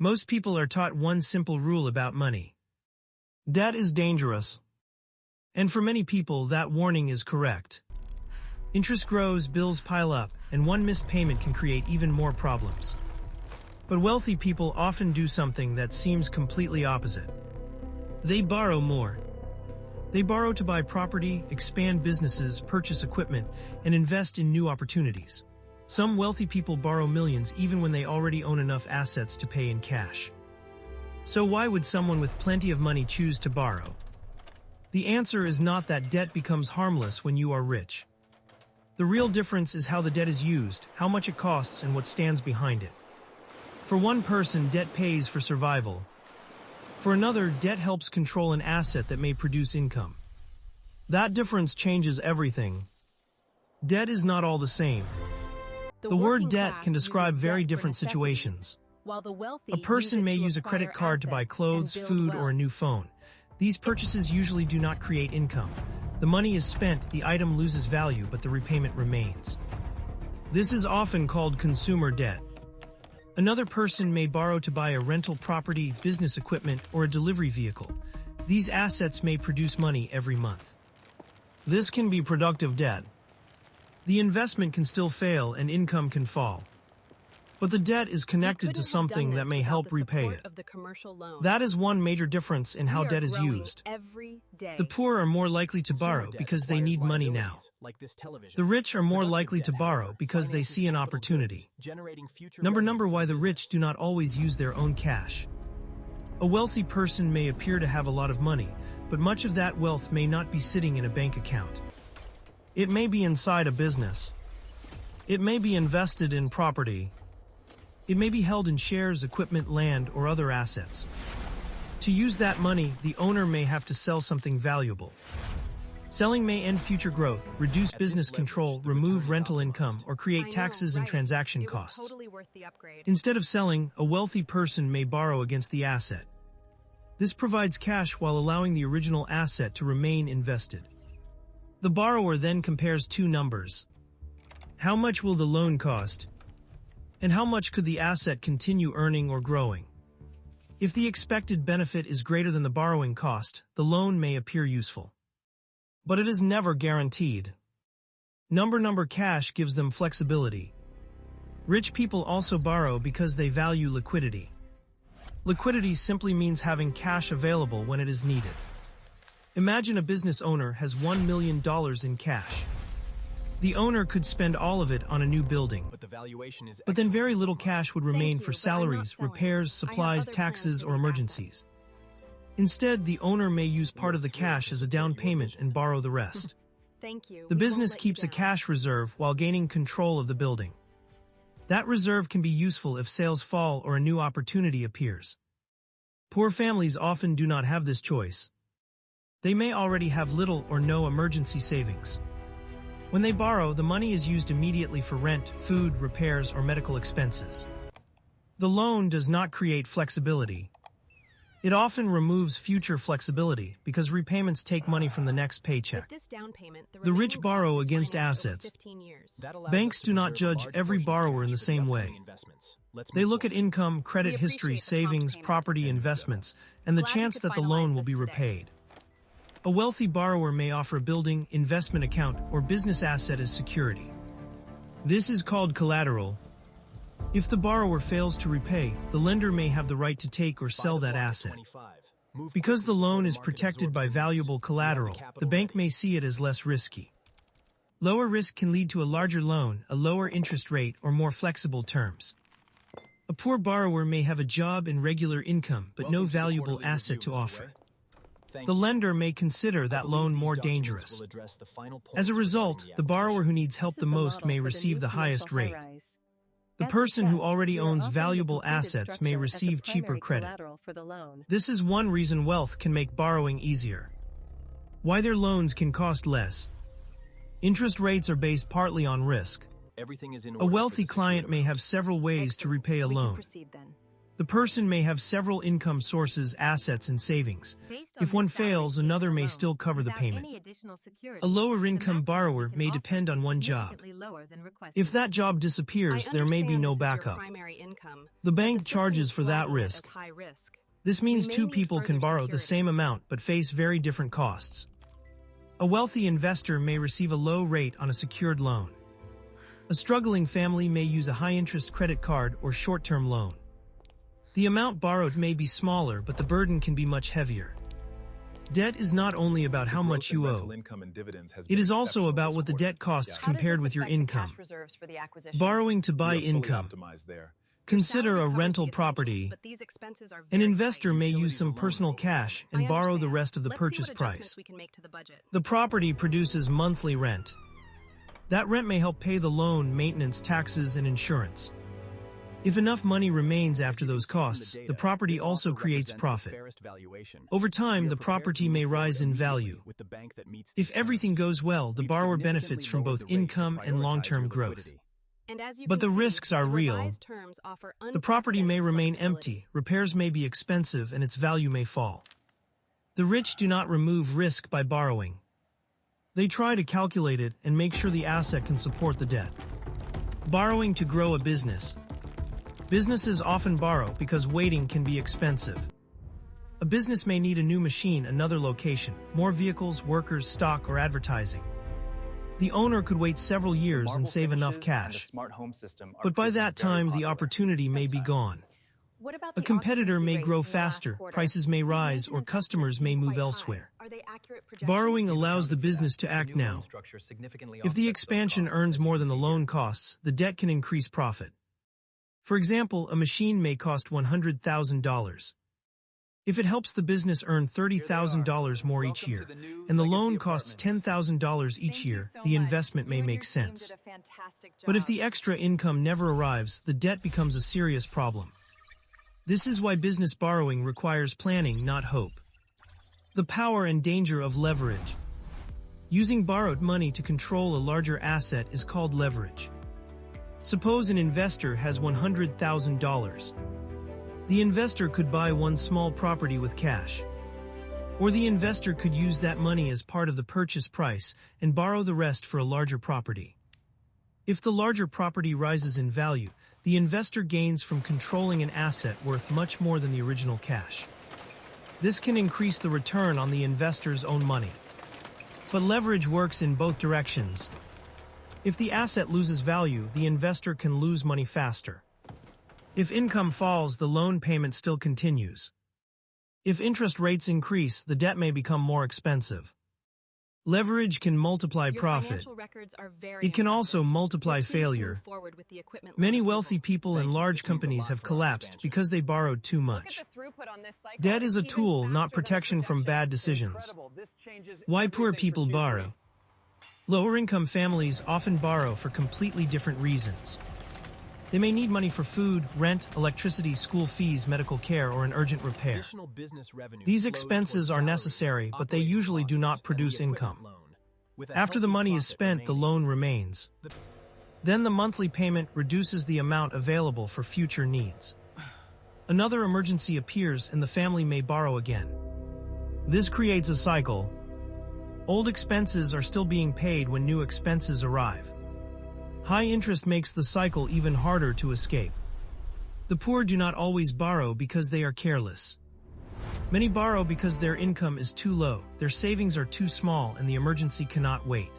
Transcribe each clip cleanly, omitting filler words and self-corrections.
Most people are taught one simple rule about money. Debt is dangerous. And for many people, that warning is correct. Interest grows, bills pile up, and one missed payment can create even more problems. But wealthy people often do something that seems completely opposite. They borrow more. They borrow to buy property, expand businesses, purchase equipment, and invest in new opportunities. Some wealthy people borrow millions even when they already own enough assets to pay in cash. So why would someone with plenty of money choose to borrow? The answer is not that debt becomes harmless when you are rich. The real difference is how the debt is used, how much it costs, and what stands behind it. For one person, debt pays for survival. For another, debt helps control an asset that may produce income. That difference changes everything. Debt is not all the same. The word debt can describe very different situations. A person may use a credit card to buy clothes, food, or a new phone. These purchases usually do not create income. The money is spent, the item loses value, but the repayment remains. This is often called consumer debt. Another person may borrow to buy a rental property, business equipment, or a delivery vehicle. These assets may produce money every month. This can be productive debt. The investment can still fail and income can fall. But the debt is connected to something that may help repay it. That is one major difference in how debt is used. The poor are more likely to borrow because they need money now. The rich are more likely to borrow because they see an opportunity. Number why the rich do not always use their own cash. A wealthy person may appear to have a lot of money, but much of that wealth may not be sitting in a bank account. It may be inside a business. It may be invested in property. It may be held in shares, equipment, land, or other assets. To use that money, the owner may have to sell something valuable. Selling may end future growth, reduce business control, remove rental income, or create taxes and transaction costs. Instead of selling, a wealthy person may borrow against the asset. This provides cash while allowing the original asset to remain invested. The borrower then compares two numbers. How much will the loan cost? And how much could the asset continue earning or growing? If the expected benefit is greater than the borrowing cost, the loan may appear useful. But it is never guaranteed. Number cash gives them flexibility. Rich people also borrow because they value liquidity. Liquidity simply means having cash available when it is needed. Imagine a business owner has $1 million in cash. The owner could spend all of it on a new building. But then very little cash would remain for salaries, repairs, supplies, taxes, or emergencies. Instead, the owner may use part of the cash as a down payment and borrow the rest. The business keeps a cash reserve while gaining control of the building. That reserve can be useful if sales fall or a new opportunity appears. Poor families often do not have this choice. They may already have little or no emergency savings. When they borrow, the money is used immediately for rent, food, repairs, or medical expenses. The loan does not create flexibility. It often removes future flexibility because repayments take money from the next paycheck. The rich borrow against assets. Banks do not judge every borrower in the same way. They look at income, credit history, savings, property, investments, and the chance that the loan will be repaid. A wealthy borrower may offer a building, investment account, or business asset as security. This is called collateral. If the borrower fails to repay, the lender may have the right to take or sell that asset. Because the loan is protected by valuable collateral, the bank may see it as less risky. Lower risk can lead to a larger loan, a lower interest rate, or more flexible terms. A poor borrower may have a job and regular income, but no valuable asset to offer. The lender may consider that loan more dangerous. As a result, the borrower who needs help the most may receive the highest rate. The person who already owns valuable assets may receive cheaper credit. This is one reason wealth can make borrowing easier. Why their loans can cost less. Interest rates are based partly on risk. A wealthy client may have several ways to repay a loan. The person may have several income sources, assets, and savings. If one fails, another may still cover the payment. A lower income borrower may depend on one job. If that job disappears, there may be no backup. The bank charges for that risk. This means two people can borrow the same amount but face very different costs. A wealthy investor may receive a low rate on a secured loan. A struggling family may use a high-interest credit card or short-term loan. The amount borrowed may be smaller, but the burden can be much heavier. Debt is not only about how much you owe. It is also about what the debt costs compared with your income. Borrowing to buy income. Consider a rental property. An investor may use some personal cash and borrow the rest of the purchase price. The property produces monthly rent. That rent may help pay the loan, maintenance, taxes, and insurance. If enough money remains after those costs, the property also creates profit. Over time, the property may rise in value. If everything goes well, the borrower benefits from both income and long-term growth. But the risks are real. The property may remain empty, repairs may be expensive, and its value may fall. The rich do not remove risk by borrowing. They try to calculate it and make sure the asset can support the debt. Borrowing to grow a business. Businesses often borrow because waiting can be expensive. A business may need a new machine, another location, more vehicles, workers, stock, or advertising. The owner could wait several years and save enough cash. But by that time, the opportunity may be gone. A competitor may grow faster, prices may rise, or customers may move elsewhere. Borrowing allows the business to act now. If the expansion earns more than the loan costs, the debt can increase profit. For example, a machine may cost $100,000. If it helps the business earn $30,000 more each year, and the loan costs $10,000 each year, the investment may make sense. But if the extra income never arrives, the debt becomes a serious problem. This is why business borrowing requires planning, not hope. The power and danger of leverage. Using borrowed money to control a larger asset is called leverage. Suppose an investor has $100,000. The investor could buy one small property with cash. Or the investor could use that money as part of the purchase price and borrow the rest for a larger property. If the larger property rises in value, the investor gains from controlling an asset worth much more than the original cash. This can increase the return on the investor's own money. But leverage works in both directions. If the asset loses value, the investor can lose money faster. If income falls, the loan payment still continues. If interest rates increase, the debt may become more expensive. Leverage can multiply profit. It can also multiply failure. Many wealthy people and large companies have collapsed because they borrowed too much. Debt is a tool, not protection from bad decisions. Why poor people borrow? Lower-income families often borrow for completely different reasons. They may need money for food, rent, electricity, school fees, medical care, or an urgent repair. These expenses are necessary, but they usually do not produce income. After the money is spent, the loan remains. Then the monthly payment reduces the amount available for future needs. Another emergency appears and the family may borrow again. This creates a cycle. Old expenses are still being paid when new expenses arrive. High interest makes the cycle even harder to escape. The poor do not always borrow because they are careless. Many borrow because their income is too low, their savings are too small, and the emergency cannot wait.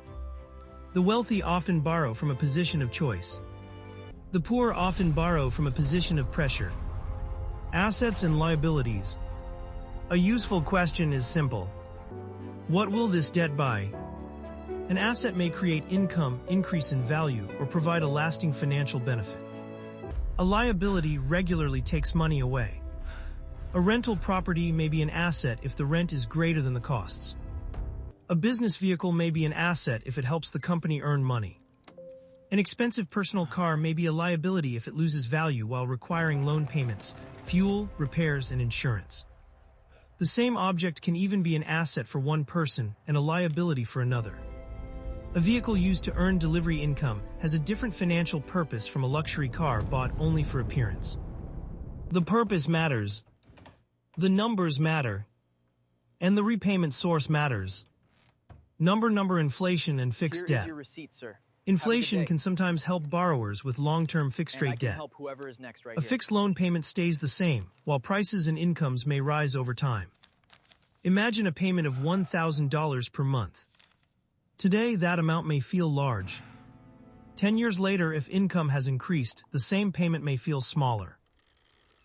The wealthy often borrow from a position of choice. The poor often borrow from a position of pressure. Assets and liabilities. A useful question is simple. What will this debt buy? An asset may create income, increase in value, or provide a lasting financial benefit. A liability regularly takes money away. A rental property may be an asset if the rent is greater than the costs. A business vehicle may be an asset if it helps the company earn money. An expensive personal car may be a liability if it loses value while requiring loan payments, fuel, repairs, and insurance. The same object can even be an asset for one person and a liability for another. A vehicle used to earn delivery income has a different financial purpose from a luxury car bought only for appearance. The purpose matters, the numbers matter, and the repayment source matters. Number inflation and fixed Here debt. is your receipt, sir. Inflation can sometimes help borrowers with long-term fixed-rate debt. Help whoever is next right A here. fixed loan payment stays the same, while prices and incomes may rise over time. Imagine a payment of $1,000 per month. Today, that amount may feel large. 10 years later, if income has increased, the same payment may feel smaller.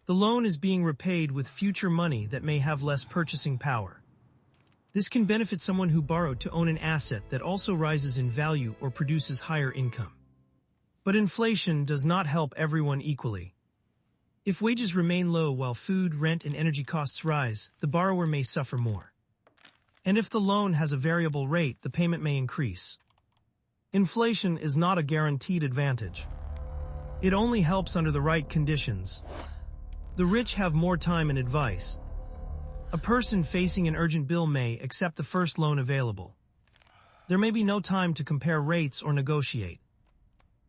The loan is being repaid with future money that may have less purchasing power. This can benefit someone who borrowed to own an asset that also rises in value or produces higher income. But inflation does not help everyone equally. If wages remain low while food, rent, and energy costs rise, the borrower may suffer more. And if the loan has a variable rate, the payment may increase. Inflation is not a guaranteed advantage. It only helps under the right conditions. The rich have more time and advice. A person facing an urgent bill may accept the first loan available. There may be no time to compare rates or negotiate.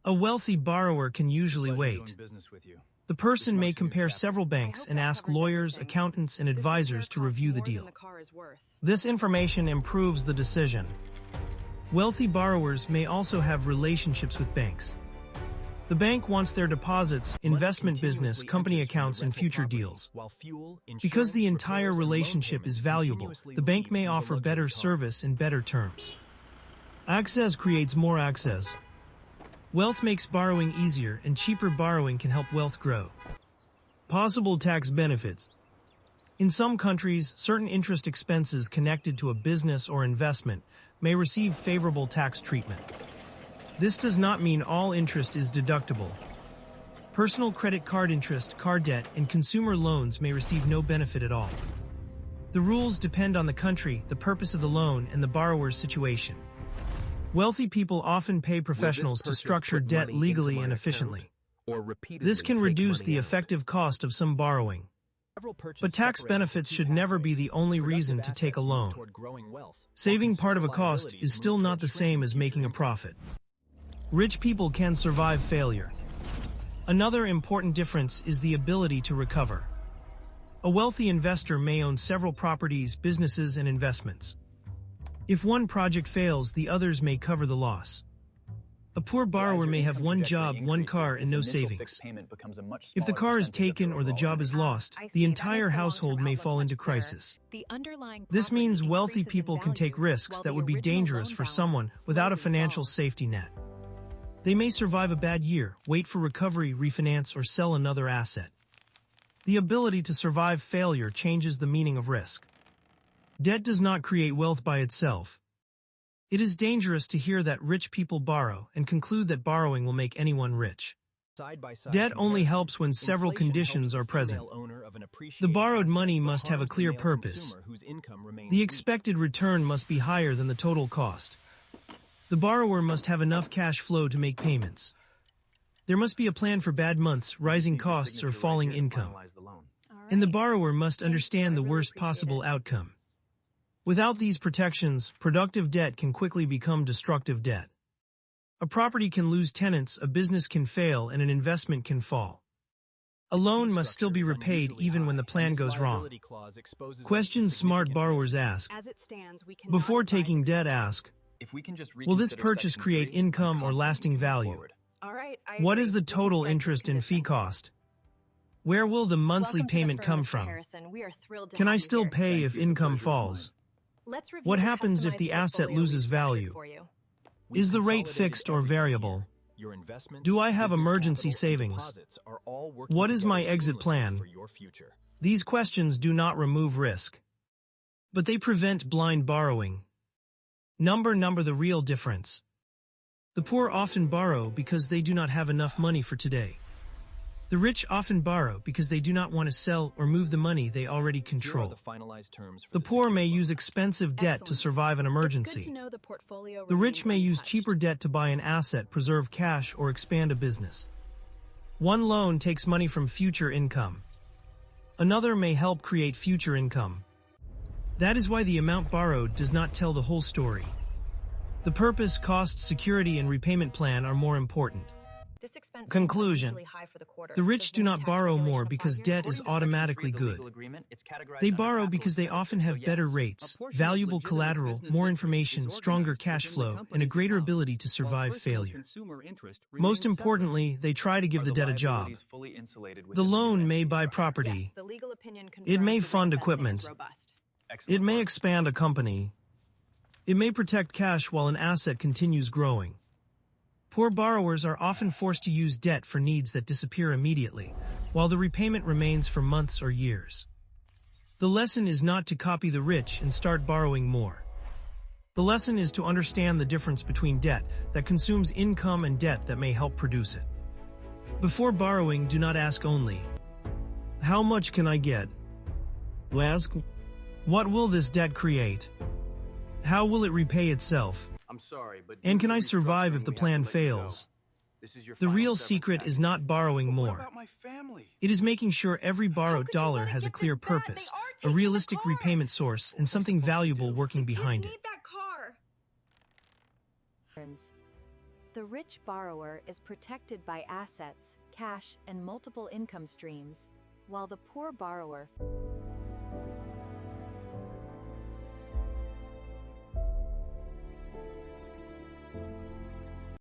A wealthy borrower can usually wait. The person may compare several banks and ask lawyers, accountants, and advisors to review the deal. This information improves the decision. Wealthy borrowers may also have relationships with banks. The bank wants their deposits, investment business, company accounts, and future deals. Because the entire relationship is valuable, the bank may offer better service and better terms. Access creates more access. Wealth makes borrowing easier, and cheaper borrowing can help wealth grow. Possible tax benefits. In some countries, certain interest expenses connected to a business or investment may receive favorable tax treatment. This does not mean all interest is deductible. Personal credit card interest, car debt, and consumer loans may receive no benefit at all. The rules depend on the country, the purpose of the loan, and the borrower's situation. Wealthy people often pay professionals to structure debt legally and efficiently. This can reduce the effective cost of some borrowing. But tax benefits should never be the only reason to take a loan. Saving part of a cost is still not the same as making a profit. Rich people can survive failure. Another important difference is the ability to recover. A wealthy investor may own several properties, businesses, and investments. If one project fails, the others may cover the loss. A poor borrower may have one job, one car, and no savings. If the car is taken or the job is lost, the entire household may fall into crisis. This means wealthy people can take risks that would be dangerous for someone without a financial safety net. They may survive a bad year, wait for recovery, refinance, or sell another asset. The ability to survive failure changes the meaning of risk. Debt does not create wealth by itself. It is dangerous to hear that rich people borrow and conclude that borrowing will make anyone rich. Debt only helps when several conditions are present. The borrowed money must have a clear purpose. The expected return must be higher than the total cost. The borrower must have enough cash flow to make payments. There must be a plan for bad months, rising costs, or falling income. And the borrower must understand the worst possible outcome. Without these protections, productive debt can quickly become destructive debt. A property can lose tenants, a business can fail, and an investment can fall. A loan must still be repaid even when the plan goes wrong. Questions smart borrowers ask. Before taking debt, ask, will this purchase create income or lasting value? What is the total interest and fee cost? Where will the monthly payment come from? Can I still pay if income falls? What happens if the asset loses value? Is the rate fixed or variable? Do I have emergency savings? What is my exit plan? These questions do not remove risk, but they prevent blind borrowing. Number the real difference. The poor often borrow because they do not have enough money for today. The rich often borrow because they do not want to sell or move the money they already control. The poor may use expensive debt to survive an emergency. The rich may use cheaper debt to buy an asset, preserve cash, or expand a business. One loan takes money from future income. Another may help create future income. That is why the amount borrowed does not tell the whole story. The purpose, cost, security, and repayment plan are more important. This expense seems Conclusion. unusually high for the quarter. The rich Does do new not tax borrow regulation more apply because here? debt is According to Section 3 automatically of the good. legal agreement, it's categorized They under borrow capital because they expenditure. often have So better yes, rates, a portion of valuable legitimate collateral, business more interest information, is stronger organized cash within the flow, and a company's greater accounts, ability to while survive personal failure. consumer interest Most remains separate. importantly, they try to give Are the the debt a job. liabilities fully insulated The within the new loan may entity buy structure? property. Yes, the legal opinion It confirms may the fund ring fencing equipment. is robust. Excellent It may work. expand a company. It may protect cash while an asset continues growing. Poor borrowers are often forced to use debt for needs that disappear immediately, while the repayment remains for months or years. The lesson is not to copy the rich and start borrowing more. The lesson is to understand the difference between debt that consumes income and debt that may help produce it. Before borrowing, do not ask only, "How much can I get?" Ask, "What will this debt create? How will it repay itself? I'm sorry, but And due can to I the survive if restructuring, the we have plan to let you go. fails?" This is your The final real severance secret is package. not borrowing But what more. about my family? It is making sure every borrowed could you dollar let it has a get this clear bad? They purpose, are a taking the realistic car. repayment source, What and was I something supposed to valuable do? working The behind kids it. need that car. The rich borrower is protected by assets, cash, and multiple income streams, while the poor borrower